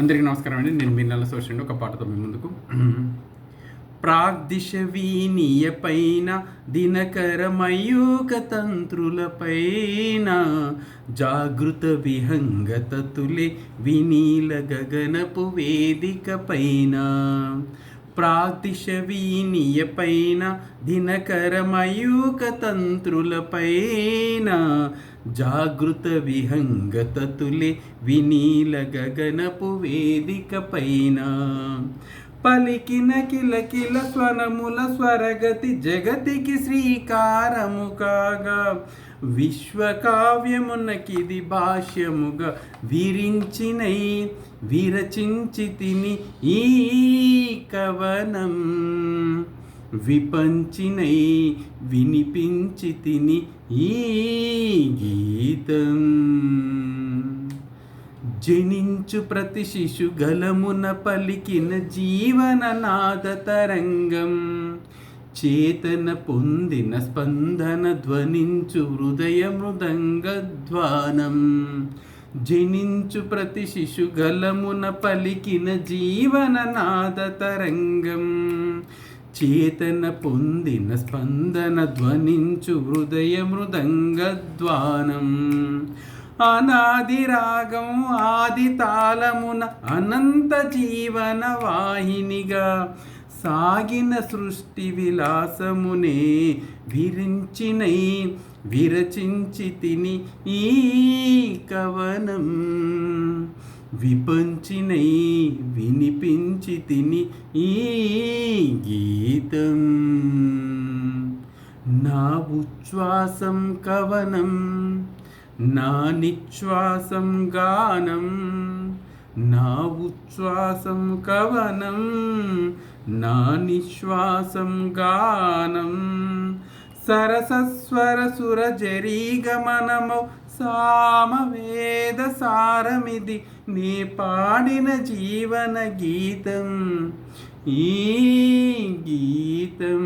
అందరికీ నమస్కారం అండి. నేను మీ నెల సోషండి ఒక పాటతో మీ ముందుకు. ప్రాగ్దిశ వీనియ పైన దినకర మయూక తంత్రులపైన జాగృత విహంగత తులే వినీల గగనపు వేదిక పైన ప్రాగ్దిశ వీనియ పైన దినకర మయూక తంత్రులపైన జాగృత విహంగత తులే వినీల గగనపు వేదిక పైన పలికిన కిలకిల స్వరముల స్వరగతి జగతికి శ్రీకారము కాగా విశ్వకావ్యమునకిది భాష్యముగా విరచించి తిని ఈ కవనం విపంచినై వినిపించి తిని ఈ గీతం జనించు ప్రతి శిశు గలమున పలికిన జీవననాద తరంగం చేతన పొందిన స్పందన ధ్వనించు హృదయ మృదంగధ్వానం జనించు ప్రతి శిశు గలమున పలికిన జీవననాద తరంగం చేతన పొందిన స్పందన ధ్వనించు హృదయ మృదంగధ్వానం అనాది రాగం ఆది తాళమున అనంత జీవన వాహినిగా సాగిన సృష్టి విలాసమునే విరచించి తిని ఈ కవనం విపంచినై వినిపించి తిని ఈ గీతం నా ఉచ్ఛ్వాసం కవనం నా నిశ్వాసం గానం నా ఉచ్ఛ్వాసం కవనం నా నిశ్వాసం గానం సరసస్వర సుర జరీగమనము సామవేద సారమిది నే పాడిన జీవన గీతం ఈ గీతం.